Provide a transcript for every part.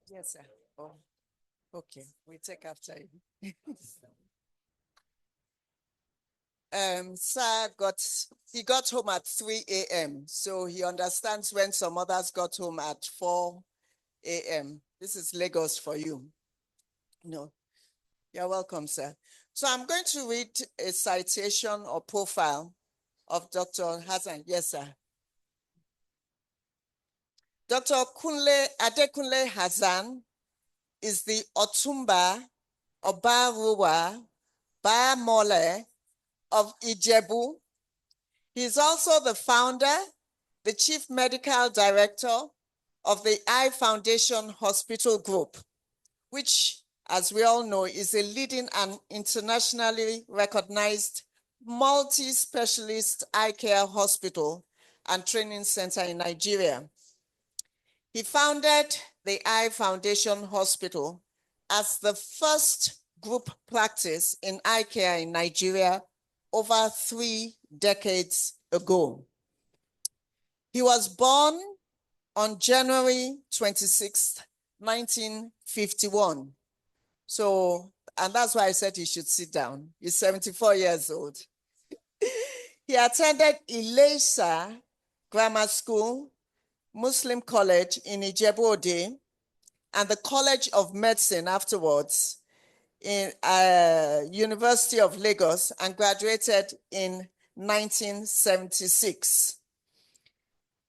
Yes, sir. Oh, okay. We take after you. Sir got home at 3 a.m. So he understands when some others got home at 4 a.m. This is Lagos for you. No, you're welcome, sir. So I'm going to read a citation or profile of Dr. Hassan. Yes, sir. Dr. Adekunle Hassan is the Otumba Obaruwa Bamole of Ijebu. He is also the founder, the chief medical director of the Eye Foundation Hospital Group, which, as we all know, is a leading and internationally recognized multi-specialist eye care hospital and training center in Nigeria. He founded the Eye Foundation Hospital as the first group practice in eye care in Nigeria over 3 decades ago. He was born on January 26, 1951. So, and that's why I said he should sit down. He's 74 years old. He attended Ilesa Grammar School, Muslim College in Ijebu-Ode, and the College of Medicine afterwards in University of Lagos, and graduated in 1976.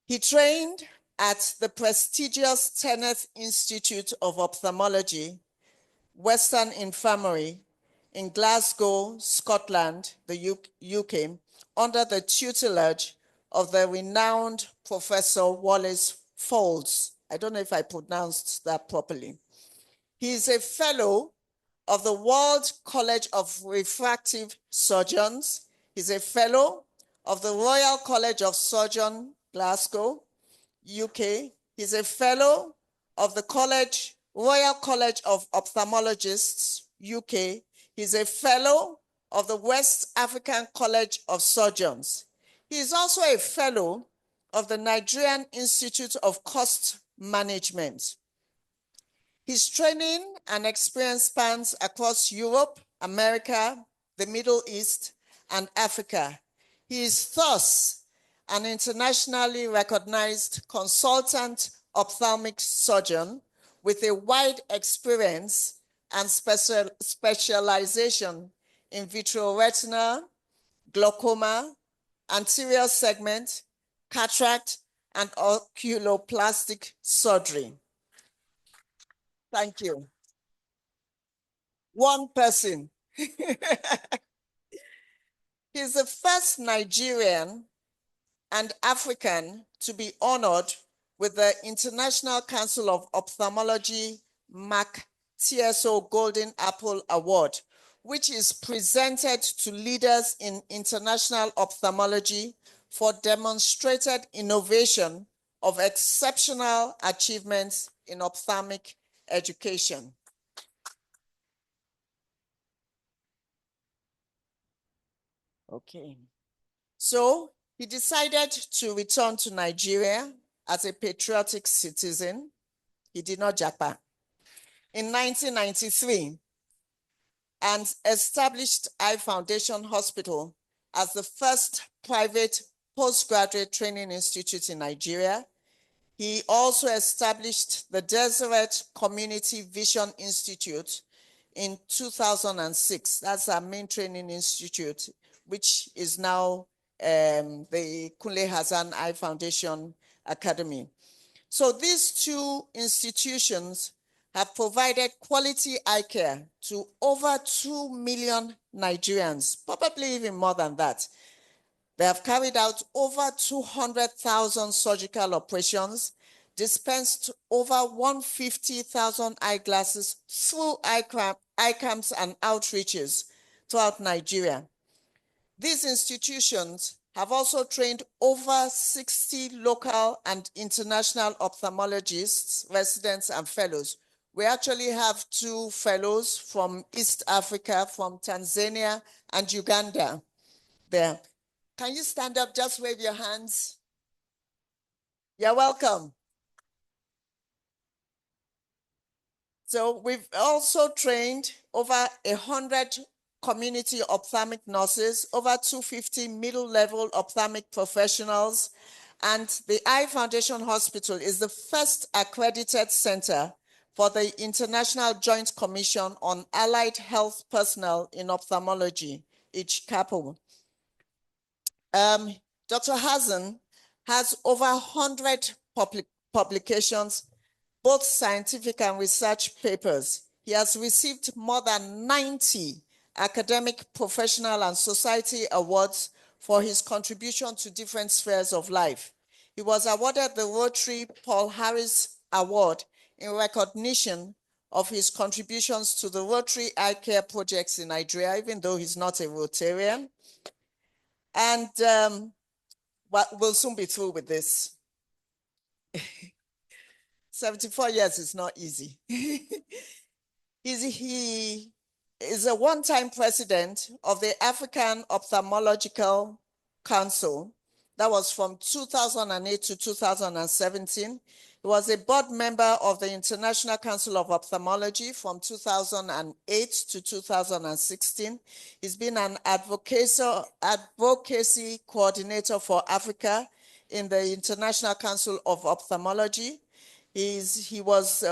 He trained at the prestigious Tennant Institute of Ophthalmology, Western Infirmary in Glasgow, Scotland, the UK, under the tutelage of the renowned Professor Wallace Folds. I don't know if I pronounced that properly. He is a fellow of the World College of Refractive Surgeons. He's a fellow of the Royal College of Surgeons, Glasgow, UK. He's a fellow of the Royal College of Ophthalmologists, UK. He's a fellow of the West African College of Surgeons. He is also a fellow of the Nigerian Institute of Cost Management. His training and experience spans across Europe, America, the Middle East, and Africa. He is thus an internationally recognized consultant ophthalmic surgeon with a wide experience and specialization in vitreoretinal, glaucoma, anterior segment, cataract, and oculoplastic surgery. Thank you. One person. He's the first Nigerian and African to be honored with the International Council of Ophthalmology MAC TSO Golden Apple Award, which is presented to leaders in international ophthalmology for demonstrated innovation of exceptional achievements in ophthalmic education. Okay. So he decided to return to Nigeria as a patriotic citizen. He did not japa. In 1993, and established Eye Foundation Hospital as the first private postgraduate training institute in Nigeria. He also established the Deseret Community Vision Institute in 2006. That's our main training institute, which is now the Kunle Hassan Eye Foundation Academy. So these two institutions have provided quality eye care to over 2 million Nigerians, probably even more than that. They have carried out over 200,000 surgical operations, dispensed over 150,000 eyeglasses through eye camps and outreaches throughout Nigeria. These institutions have also trained over 60 local and international ophthalmologists, residents, and fellows. We actually have 2 fellows from East Africa, from Tanzania and Uganda there. Can you stand up? Just wave your hands. You're welcome. So we've also trained over 100 community ophthalmic nurses, over 250 middle-level ophthalmic professionals, and the Eye Foundation Hospital is the first accredited center for the International Joint Commission on Allied Health Personnel in Ophthalmology, IJCAPO. Dr. Hassan has over 100 publications, both scientific and research papers. He has received more than 90 academic, professional, and society awards for his contribution to different spheres of life. He was awarded the Rotary Paul Harris Award in recognition of his contributions to the Rotary Eye Care projects in Nigeria, even though he's not a Rotarian. And we'll soon be through with this. 74 years is not easy. He is a one-time president of the African Ophthalmological Council. That was from 2008 to 2017. He was a board member of the International Council of Ophthalmology from 2008 to 2016. He's been an advocacy coordinator for Africa in the International Council of Ophthalmology. He was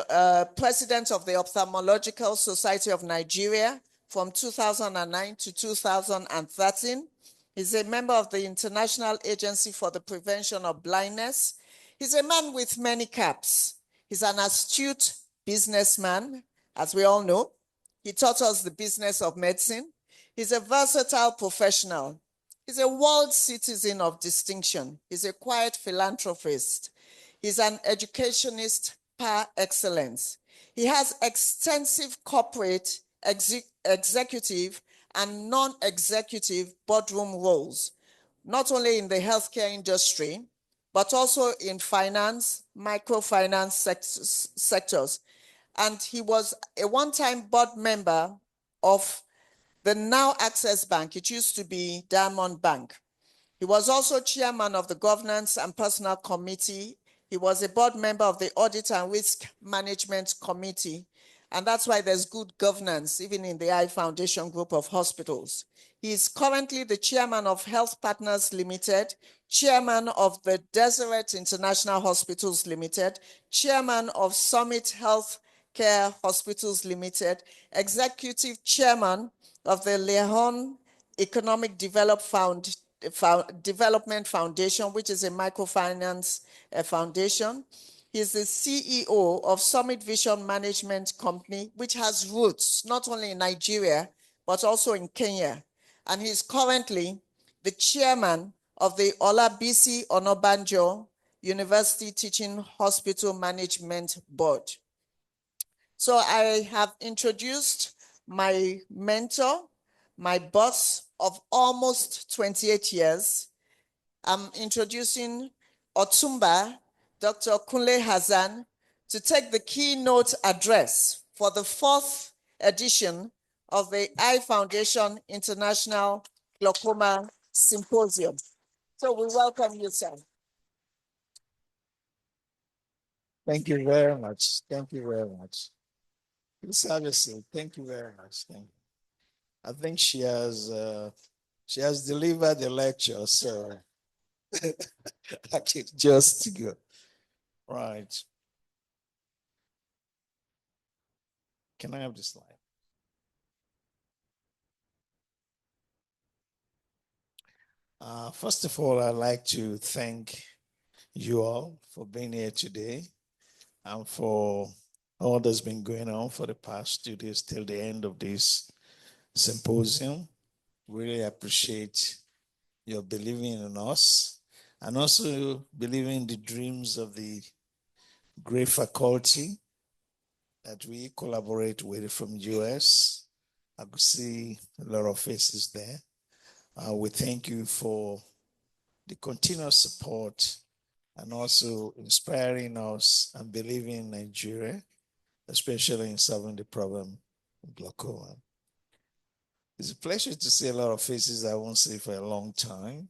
president of the Ophthalmological Society of Nigeria from 2009 to 2013. He's a member of the International Agency for the Prevention of Blindness. He's a man with many caps. He's an astute businessman, as we all know. He taught us the business of medicine. He's a versatile professional. He's a world citizen of distinction. He's a quiet philanthropist. He's an educationist par excellence. He has extensive corporate, executive, and non-executive boardroom roles, not only in the healthcare industry, but also in finance, microfinance sectors. And he was a one-time board member of the now Access Bank. It used to be Diamond Bank. He was also chairman of the Governance and Personnel Committee. He was a board member of the Audit and Risk Management Committee. And that's why there's good governance, even in the Eye Foundation group of hospitals. He is currently the chairman of Health Partners Limited, chairman of the Deseret International Hospitals Limited, chairman of Summit Health Care Hospitals Limited, executive chairman of the Leon Economic Development Foundation, which is a microfinance foundation. He's the CEO of Summit Vision Management Company, which has roots not only in Nigeria, but also in Kenya. And he's currently the chairman of the Olabisi Onabanjo University Teaching Hospital Management Board. So I have introduced my mentor, my boss of almost 28 years. I'm introducing Otumba, Dr. Adekunle Hassan, to take the keynote address for the 4th edition of the Eye Foundation International Glaucoma Symposium. So we welcome you, sir. Thank you very much. Thank you very much. Please have a seat. Thank you very much. Thank you. I think she has delivered the lecture, so I can just go. Right. Can I have the slide? First of all, I'd like to thank you all for being here today and for all that's been going on for the past 2 days till the end of this symposium. Really appreciate your believing in us and also believing in the dreams of the great faculty that we collaborate with from US. I could see a lot of faces there. We thank you for the continuous support and also inspiring us and believing in Nigeria, especially in solving the problem of glaucoma. It's a pleasure to see a lot of faces I won't see for a long time,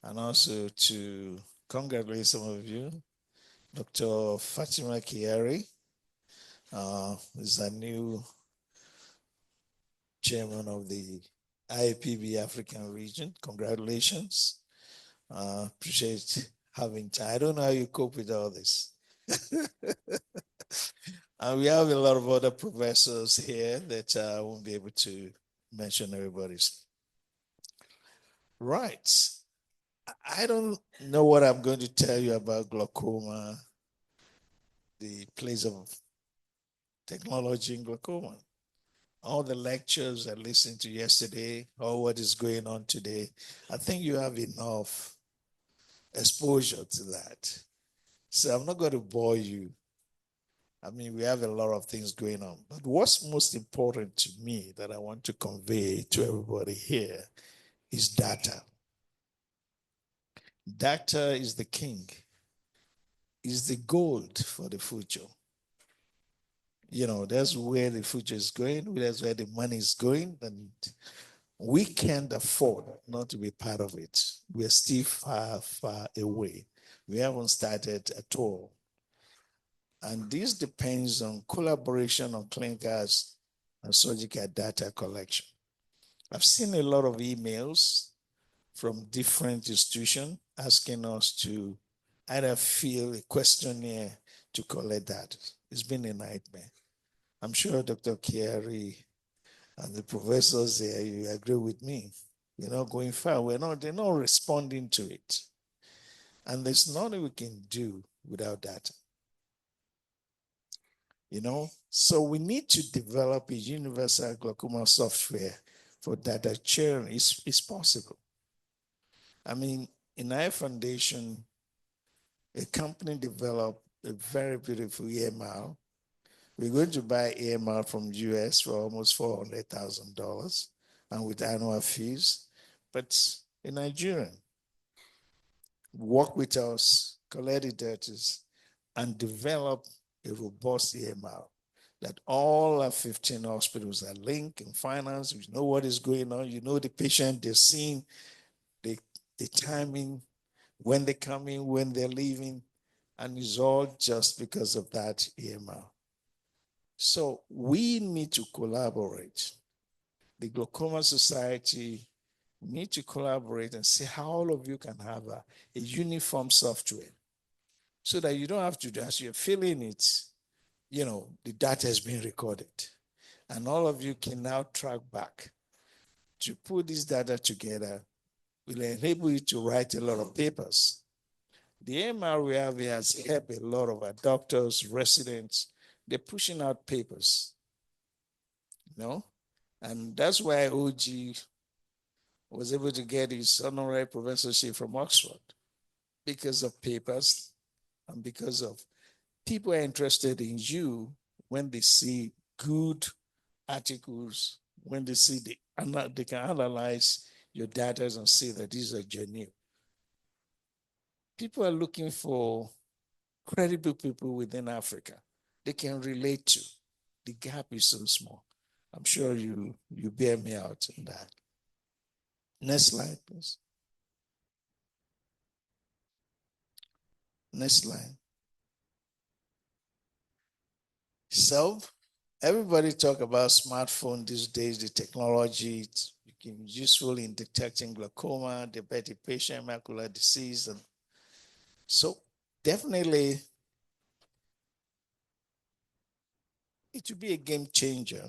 and also to congratulate some of you, Dr. Fatima Kiari, Is a new chairman of the IAPB African region. Congratulations. Appreciate having time. I don't know how you cope with all this. And we have a lot of other professors here that I won't be able to mention everybody's. Right. I don't know what I'm going to tell you about glaucoma, the place of technology in glaucoma. All the lectures I listened to yesterday, all what is going on today, I think you have enough exposure to that. So I'm not going to bore you. I mean, we have a lot of things going on. But what's most important to me that I want to convey to everybody here is data. Data is the king, is the gold for the future. You know, that's where the future is going, that's where the money is going, and we can't afford not to be part of it. We're still far, far away. We haven't started at all. And this depends on collaboration on clinical and surgical data collection. I've seen a lot of emails from different institutions asking us to either fill a questionnaire to collect that. It's been a nightmare. I'm sure Dr. Chiari and the professors there, you agree with me. We're not going far. They're not responding to it. And there's nothing we can do without data. You know, so we need to develop a universal glaucoma software for data sharing. It's possible. I mean, in our foundation, a company developed a very beautiful EMR. We're going to buy EMR from US for almost $400,000 and with annual fees. But in Nigeria, work with us, collect the data, and develop a robust EMR that all our 15 hospitals are linked in finance. You know what is going on. You know the patient they're seeing, the timing, when they're coming, when they're leaving, and it's all just because of that EMR. So we need to collaborate. The Glaucoma Society need to collaborate and see how all of you can have a uniform software so that you don't have to, as you're filling it, you know, the data has been recorded. And all of you can now track back. To put this data together will enable you to write a lot of papers. The MR we have here has helped a lot of our doctors, residents. They're pushing out papers, you know? And that's why OG was able to get his honorary professorship from Oxford, because of papers and because of people are interested in you when they see good articles, when they see they can analyze your data and see that these are genuine. People are looking for credible people within Africa they can relate to. The gap is so small. I'm sure you bear me out in that. Next slide, please. Next slide. So everybody talk about smartphone these days, the technology, it's became useful in detecting glaucoma, diabetic patient, macular disease. And so definitely it will be a game changer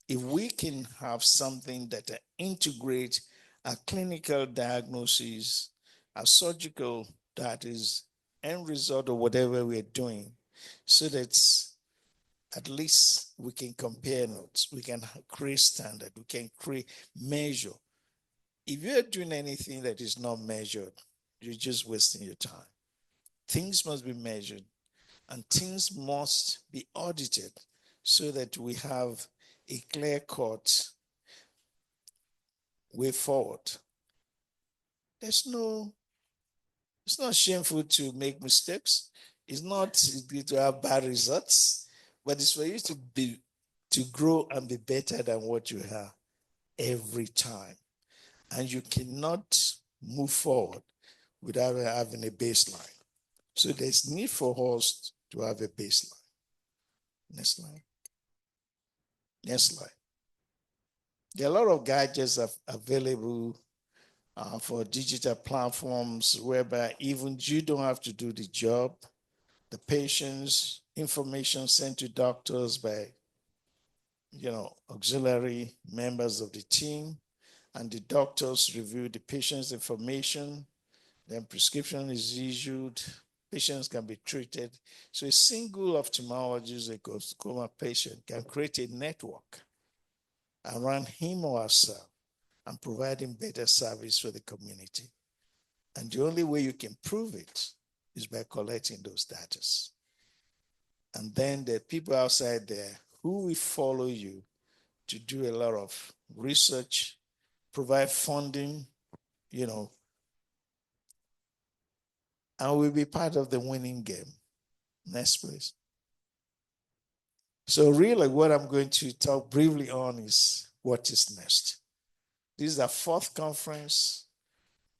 if we can have something that integrates a clinical diagnosis, a surgical that is end result of whatever we're doing, so that at least we can compare notes, we can create standard, we can create measure. If you're doing anything that is not measured, you're just wasting your time. Things must be measured and things must be audited so that we have a clear-cut way forward. It's not shameful to make mistakes. It's not to have bad results, but it's for you to grow and be better than what you have every time. And you cannot move forward without having a baseline. So there's need for us to have a baseline. Next slide. Next slide. There are a lot of gadgets available for digital platforms whereby even you don't have to do the job. The patient's information sent to doctors by, auxiliary members of the team, and the doctors review the patient's information. Then prescription is issued. Patients can be treated. So a single ophthalmologist, a glaucoma patient, can create a network around him or herself and providing better service for the community. And the only way you can prove it is by collecting those data. And then there are people outside there who will follow you to do a lot of research, provide funding, and will be part of the winning game. Next, please. So really what I'm going to talk briefly on is what is next. This is our fourth conference,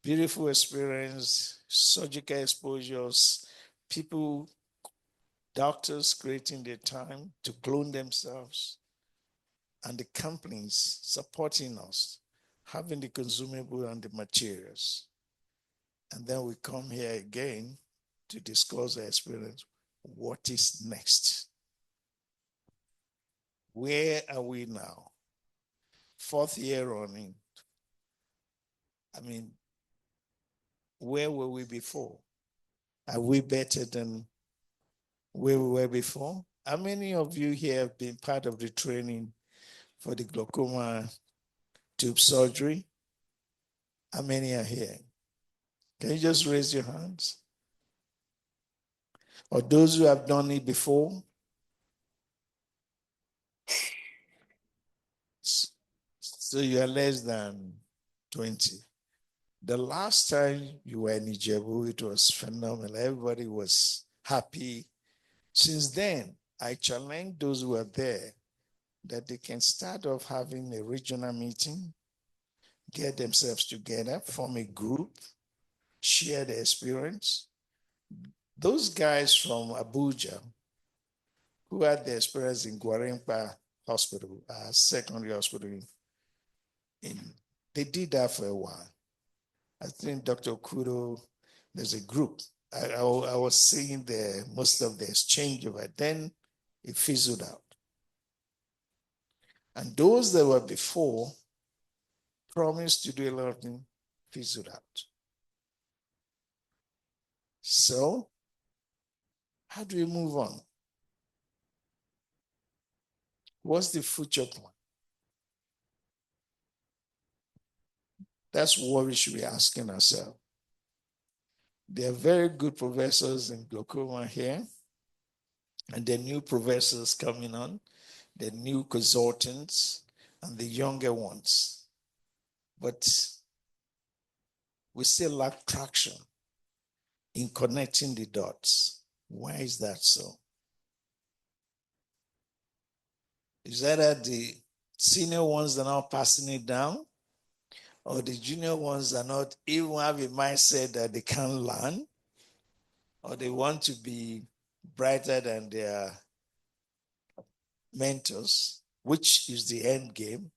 beautiful experience, surgical exposures, people, doctors creating their time to clone themselves, and the companies supporting us, having the consumable and the materials. And then we come here again to discuss our experience. What is next? Where are we now? Fourth year running. I mean, where were we before? Are we better than where we were before? How many of you here have been part of the training for the glaucoma tube surgery? How many are here? Can you just raise your hands? Or those who have done it before? So you are less than 20. The last time you were in Ijebu, it was phenomenal. Everybody was happy. Since then, I challenge those who are there that they can start off having a regional meeting, get themselves together, form a group, share the experience. Those guys from Abuja who had the experience in Gwarimpa Hospital, secondary hospital, they did that for a while. I think Dr. Kudo, there's a group. I was seeing most of the exchange of it. Then it fizzled out. And those that were before promised to do a lot of things, fizzled out. So, how do we move on? What's the future plan? That's what we should be asking ourselves. There are very good professors in glaucoma here, and there are new professors coming on, the new consultants, and the younger ones. But we still lack traction in connecting the dots. Why is that so? Is that the senior ones are not passing it down? Or the junior ones are not even have a mindset that they can learn? Or they want to be brighter than their mentors, which is the end game?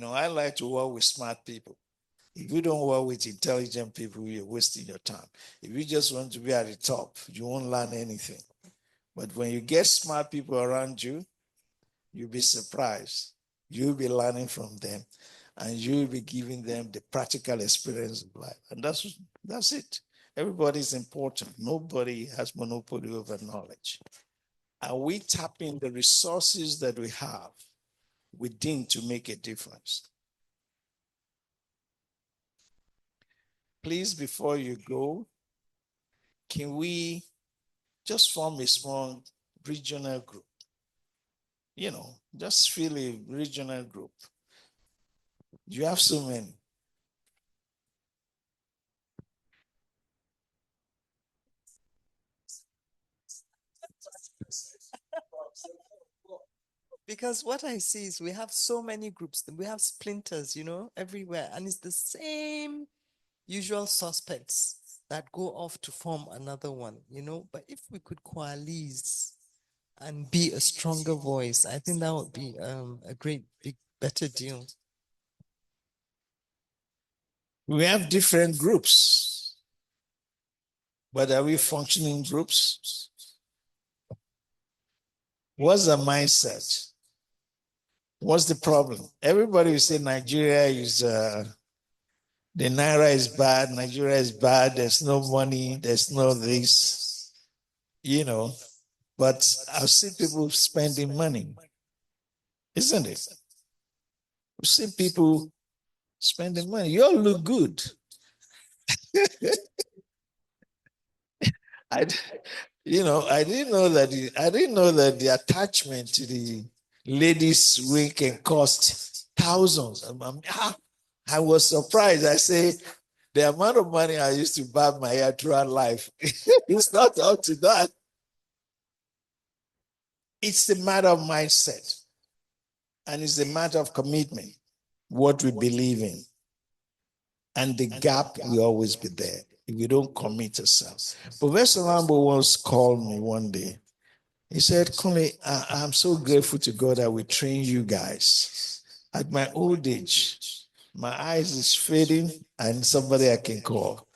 I like to work with smart people. If you don't work with intelligent people, you're wasting your time. If you just want to be at the top, you won't learn anything. But when you get smart people around you, you'll be surprised. You'll be learning from them, and you'll be giving them the practical experience of life. And that's it. Everybody's important. Nobody has monopoly over knowledge. Are we tapping the resources that we have within to make a difference? Please, before you go, can we just form a small regional group? Just feel a regional group. You have so many. Because what I see is we have so many groups, we have splinters, everywhere. And it's the same usual suspects that go off to form another one, But if we could coalesce and be a stronger voice. I think that would be a great, big, better deal. We have different groups, but are we functioning groups? What's the mindset? What's the problem? Everybody will say Nigeria is, the Naira is bad, Nigeria is bad, there's no money, there's no this, but I've seen people spending money, isn't it? I've seen people spending money. You all look good. I didn't know that the attachment to the ladies' wing can cost thousands. I was surprised. I say the amount of money I used to barb my hair throughout life, it's not up to that. It's a matter of mindset, and it's a matter of commitment, what we believe in. And the gap will always be there if we don't commit ourselves. Professor Lambo once called me one day. He said, Kunle, I'm so grateful to God that we train you guys. At my old age, my eyes is fading and somebody I can call.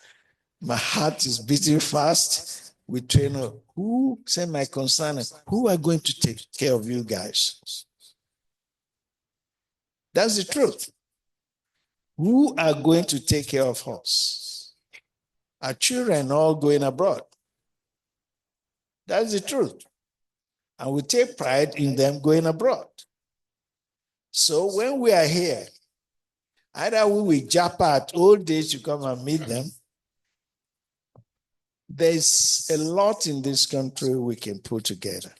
My heart is beating fast. We train who, say my concern, who are going to take care of you guys? That's the truth. Who are going to take care of us? Our children all going abroad. That's the truth. And we take pride in them going abroad. So when we are here, either we will jump at old age to come and meet them. There's a lot in this country we can put together.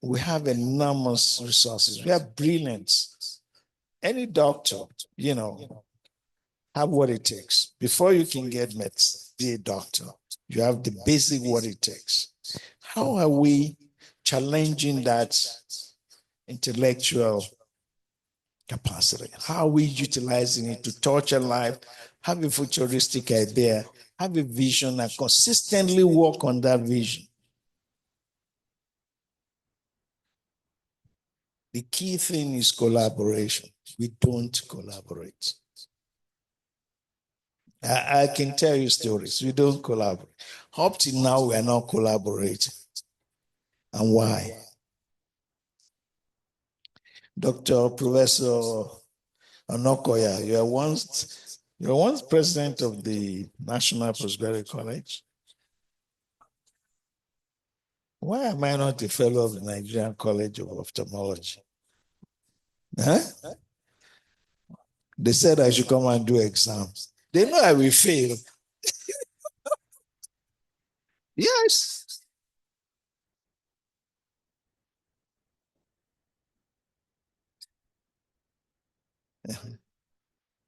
We have enormous resources. We have brilliance. Any doctor, have what it takes. Before you can get medicine, be a doctor, you have the basic what it takes. How are we challenging that intellectual capacity? How are we utilizing it to touch a life, have a futuristic idea, have a vision, and consistently work on that vision? The key thing is collaboration. We don't collaborate. I can tell you stories. We don't collaborate. Up till now, we are not collaborating. And why? Dr. Professor Onokoya, you were once president of the National Postgraduate College. Why am I not a fellow of the Nigerian College of Ophthalmology? Huh? They said I should come and do exams. They know I will fail. Yes.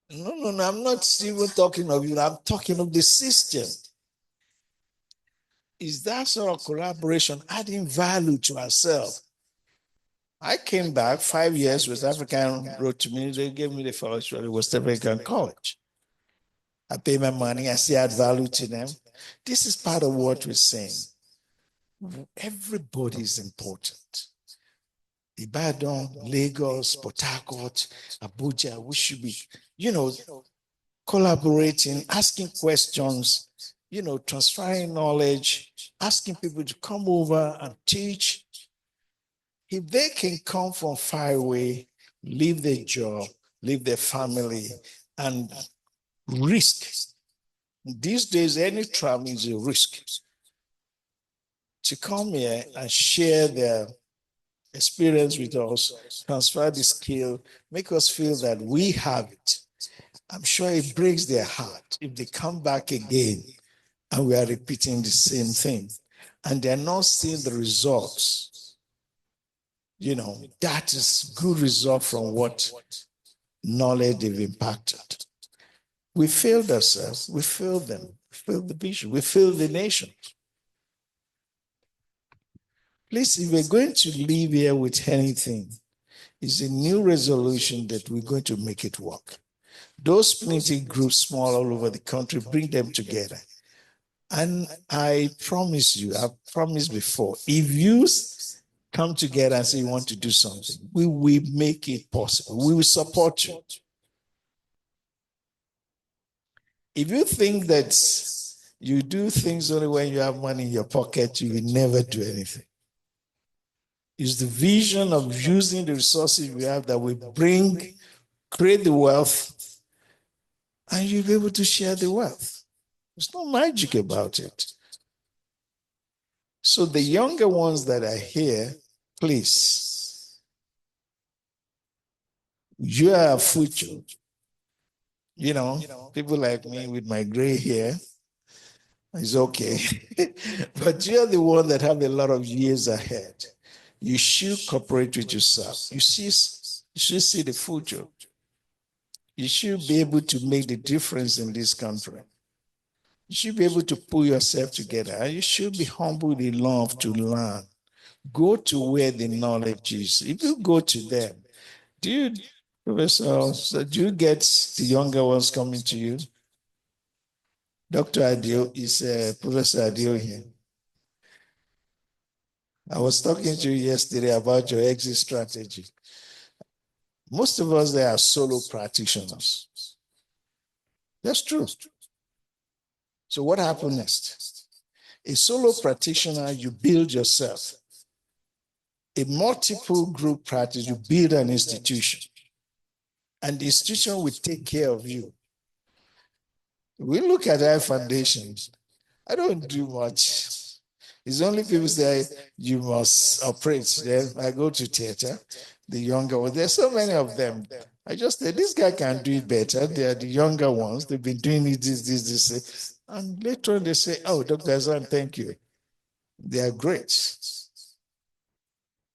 No, I'm not even talking of you. I'm talking of the system. Is that sort of collaboration adding value to ourselves? I came back 5 years. West African wrote to me. They gave me the fellowship at West African College. I pay my money. I see add value to them. This is part of what we're saying. Everybody is important. Ibadan, Lagos, Port Harcourt, Abuja, we should be, collaborating, asking questions, transferring knowledge, asking people to come over and teach. If they can come from far away, leave their job, leave their family, and risk. These days, any travel is a risk. To come here and share their experience with us, transfer the skill, make us feel that we have it. I'm sure it breaks their heart if they come back again and we are repeating the same thing and they're not seeing the results. That is good result from what knowledge they've impacted. We failed ourselves, we failed them, we failed the vision, we failed the nation. Please, if we're going to leave here with anything, it's a new resolution that we're going to make it work. Those plenty groups small all over the country, bring them together. And I promise you, I've promised before, if you come together and say you want to do something, we will make it possible. We will support you. If you think that you do things only when you have money in your pocket, you will never do anything. It's the vision of using the resources we have that will create the wealth, and you'll be able to share the wealth. There's no magic about it. So the younger ones that are here, please, you are a future. You know, people like me with my gray hair, it's okay. But you're the one that have a lot of years ahead. You should cooperate with yourself. You should see the future. You should be able to make the difference in this country. You should be able to pull yourself together. And you should be humble enough to learn. Go to where the knowledge is. If you go to them, Professor, so do you get the younger ones coming to you? Dr. Adio is Professor Adio here. I was talking to you yesterday about your exit strategy. Most of us, they are solo practitioners. That's true. So what happened next? A solo practitioner, you build yourself. A multiple group practice, you build an institution. And the institution will take care of you. We look at our foundations. I don't do much. It's only people say you must operate. Then I go to theater, the younger ones. There's so many of them. I just say, this guy can do it better. They are the younger ones. They've been doing it, this. And later on they say, oh, Dr. Hassan, thank you. They are great.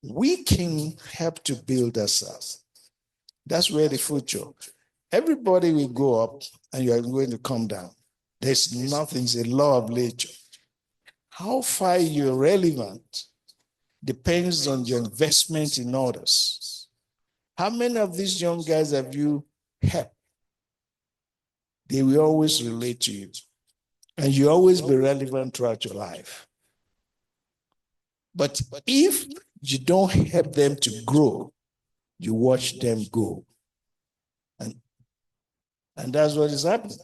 We can help to build ourselves. That's where the future. Everybody will go up and you are going to come down. There's nothing, it's a law of nature. How far you're relevant depends on your investment in others. How many of these young guys have you helped? They will always relate to you. And you always be relevant throughout your life. But if you don't help them to grow, you watch them go. And that's what is happening.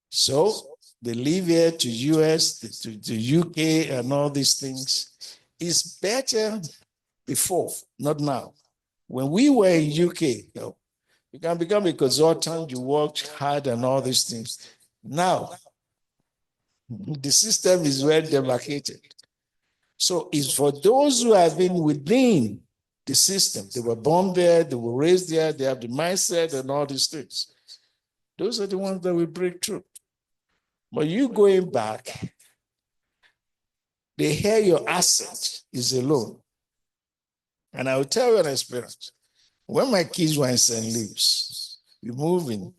So they leave here to US, to UK, and all these things. It's better before, not now. When we were in UK, you can become a consultant, you worked hard and all these things. Now, the system is well demarcated. So it's for those who have been within the system. They were born there, they were raised there, they have the mindset and all these things. Those are the ones that will break through. But you going back, they hear your asset is a loan. And I will tell you an experience. When my kids were in St. Louis, we moved in,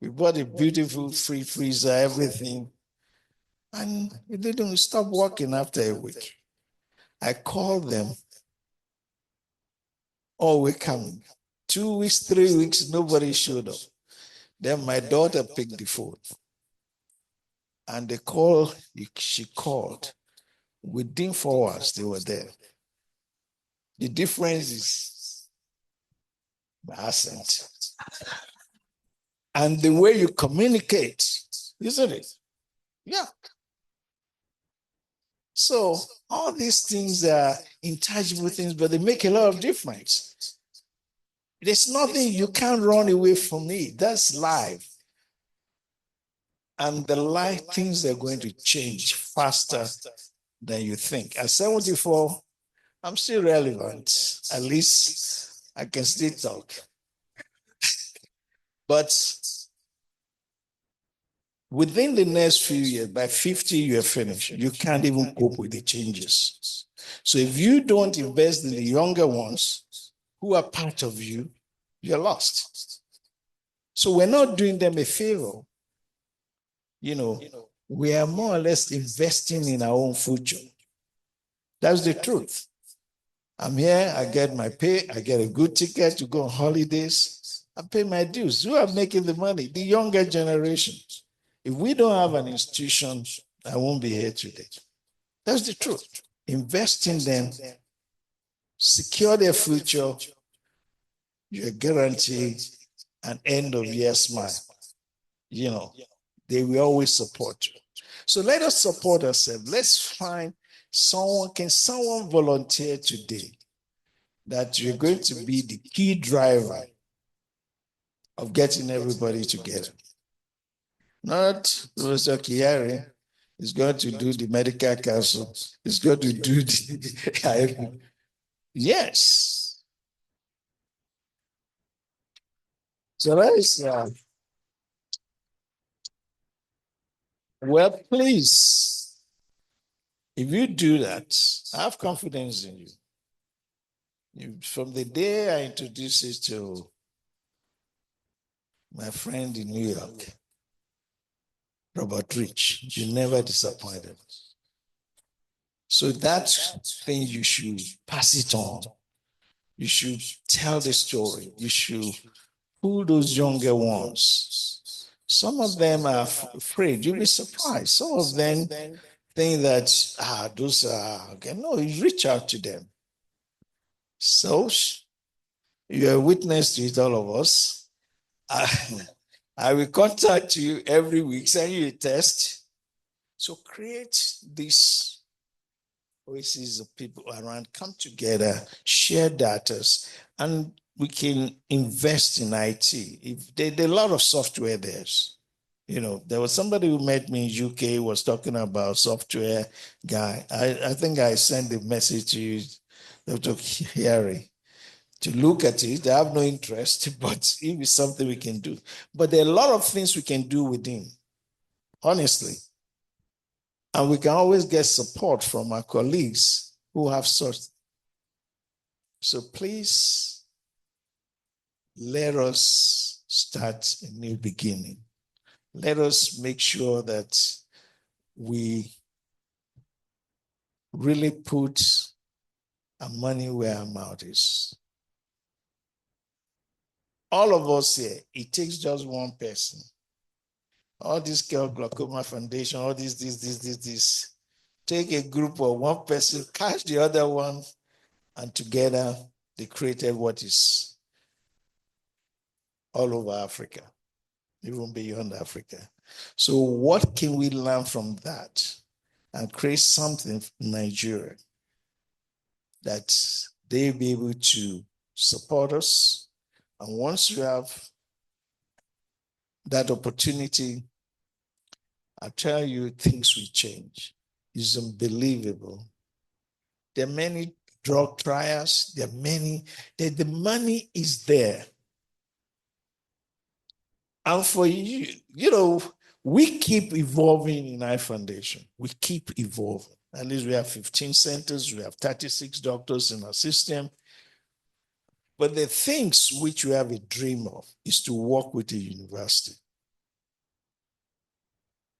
we bought a beautiful free freezer, everything. And it didn't stop working after a week. I called them. Oh, we're coming. 2 weeks, 3 weeks, nobody showed up. Then my daughter picked the phone. And she called. Within 4 hours, they were there. The difference is the accent. And the way you communicate, isn't it? Yeah. So all these things are intangible things, but they make a lot of difference. There's nothing, you can't run away from it. That's life. And the life things are going to change faster than you think. At 74, I'm still relevant. At least I can still talk. But within the next few years, by 50, you're finished. You can't even cope with the changes. So if you don't invest in the younger ones who are part of you, you're lost. So we're not doing them a favor. We are more or less investing in our own future. That's the truth. I'm here, I get my pay, I get a good ticket to go on holidays, I pay my dues. Who are making the money? The younger generation. If we don't have an institution, I won't be here today. That's the truth. invest in them, secure their future, you're guaranteed an end of year smile. You know, they will always support you. So let us support ourselves. Let's find someone. Can someone volunteer today that you're going to be the key driver of getting everybody together? Not Professor Kiari is going to do the medical council. He's going to do the yes. So let's well, please, if you do that, I have confidence in you. From the day I introduced you to my friend in New York, Robert Rich, you never disappointed. So that thing, you should pass it on. You should tell the story. You should pull those younger ones. Some of them are afraid. You'll be surprised. Some of them think that, those are, okay. No, you reach out to them. So you're a witness to it, all of us. I will contact you every week, send you a test. So create this oasis of people around, come together, share data, and we can invest in IT. If there are a lot of software there. You know, there was somebody who met me in UK, was talking about software guy. I think I sent a message to you, Dr. Harry, to look at it. I have no interest, but it is something we can do. But there are a lot of things we can do within, honestly. And we can always get support from our colleagues who have such. So please, let us start a new beginning. Let us make sure that we really put our money where our mouth is. All of us here, it takes just one person. All this Glaucoma Foundation, all this. Take a group of one person, catch the other one, and together they created what is all over Africa, even beyond Africa. So what can we learn from that and create something in Nigeria that they'll be able to support us? And once you have that opportunity, I tell you, things will change. It's unbelievable. There are many drug trials. There are many. The money is there. And for you, we keep evolving in our foundation. We keep evolving. At least we have 15 centers. We have 36 doctors in our system. But the things which we have a dream of is to work with the university.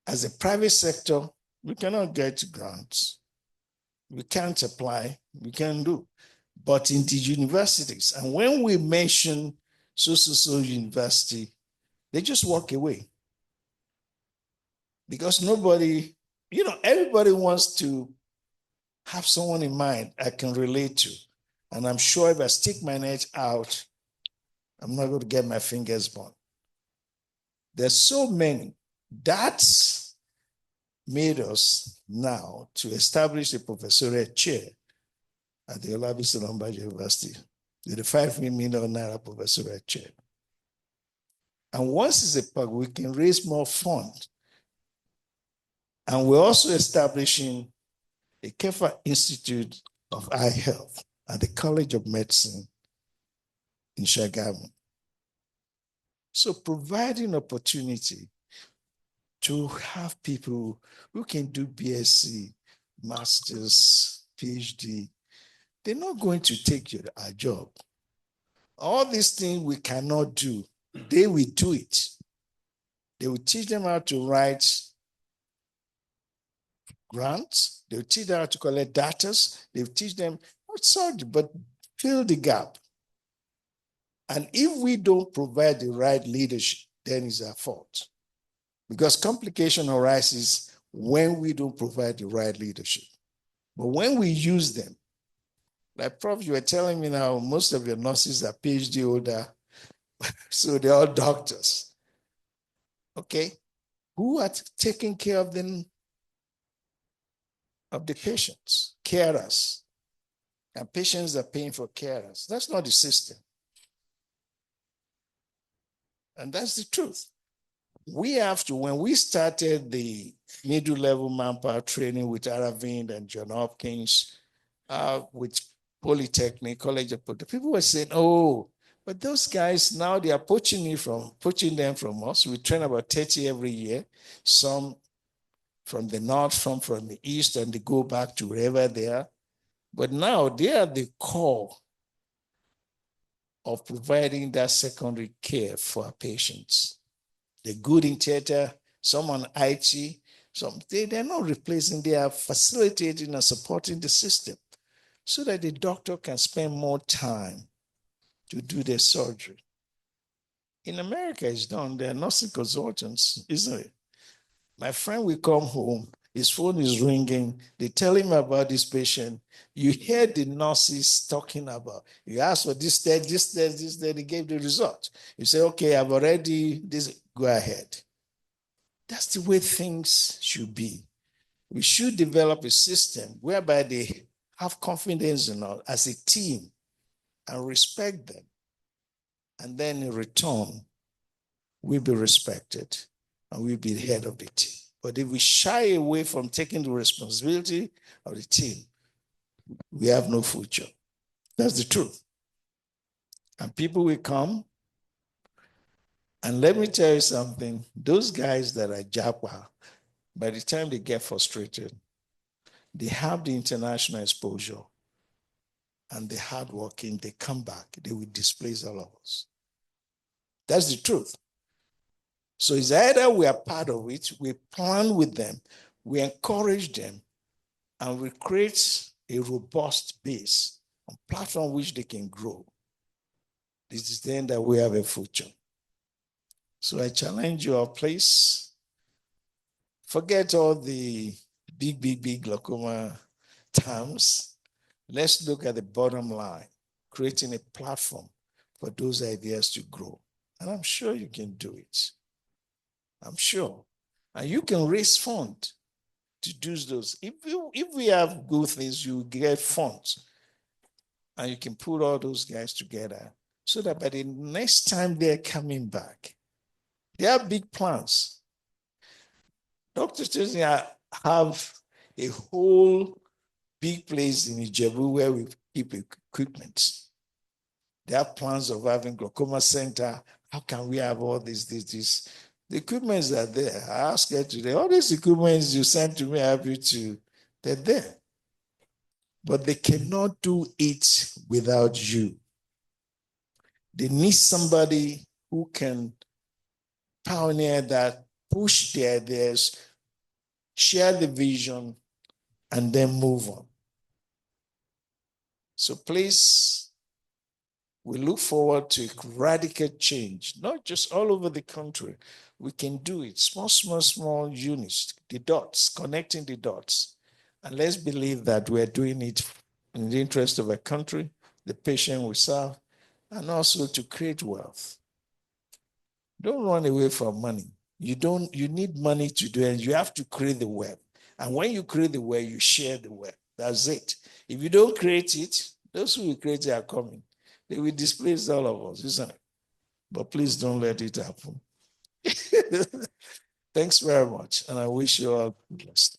As a private sector, we cannot get grants. We can't apply. We can't do. But in the universities, and when we mention so university, they just walk away. Because nobody, everybody wants to have someone in mind I can relate to. And I'm sure if I stick my neck out, I'm not going to get my fingers burned. There's so many. That's made us now to establish a professoriate chair at the Olabisi Lombard University, with a 5 million naira professoriate chair. And once it's a park, we can raise more funds. And we're also establishing a Kefa Institute of Eye Health at the College of Medicine in Shagamu. So providing opportunity to have people who can do BSc, Masters, PhD, they're not going to take our job. All these things we cannot do, they will do it. They will teach them how to write grants. They will teach them how to collect data. They will teach them, not sorry, but fill the gap. And if we don't provide the right leadership, then it's our fault. Because complication arises when we don't provide the right leadership. But when we use them, like Prof, you were telling me now, most of your nurses are PhD holder, so they're all doctors. Okay, who are taking care of the patients? Carers. And patients are paying for carers. That's not the system. And that's the truth. We have to, when we started the middle level manpower training with Aravind and John Hopkins, with Polytechnic, College of Polytechnic, people were saying, oh, but those guys now they are poaching them from us. We train about 30 every year, some from the north, some from the east, and they go back to wherever they are. But now they are the core of providing that secondary care for our patients. They're good in theater, some on IT, they're not replacing, they are facilitating and supporting the system so that the doctor can spend more time to do their surgery. In America, it's done. There are nursing consultants, isn't it? My friend will come home, his phone is ringing, they tell him about this patient. You hear the nurses talking about, you ask for this test, they gave the result. You say, okay, I've already, go ahead. That's the way things should be. We should develop a system whereby they have confidence in us as a team and respect them. And then in return, we'll be respected and we'll be the head of the team. But if we shy away from taking the responsibility of the team, we have no future. That's the truth. And people will come. And let me tell you something, those guys that are Japa, by the time they get frustrated, they have the international exposure and the hard working, they come back, they will displace all of us. That's the truth. So it's either we are part of it, we plan with them, we encourage them, and we create a robust base, a platform which they can grow. This is then that we have a future. So I challenge you all, please forget all the big glaucoma terms. Let's look at the bottom line, creating a platform for those ideas to grow. And I'm sure you can do it. I'm sure. And you can raise funds to do those. If we have good things, you get funds. And you can put all those guys together so that by the next time they're coming back, they have big plans. Dr. Stacey have a whole big place in Ijebu where we keep equipment. They have plans of having glaucoma center. How can we have all this? The equipments are there. I asked her today, all these equipments you sent to me, they're there. But they cannot do it without you. They need somebody who can pioneer that, push the ideas, share the vision, and then move on. So please, we look forward to radical change, not just all over the country. We can do it, small units, the dots, connecting the dots. And let's believe that we're doing it in the interest of our country, the patient we serve, and also to create wealth. Don't run away from money. You need money to do it. You have to create the wealth. And when you create the wealth, you share the wealth. That's it. If you don't create it, those who will create it are coming. They will displace all of us, isn't it? But please don't let it happen. Thanks very much. And I wish you all blessed.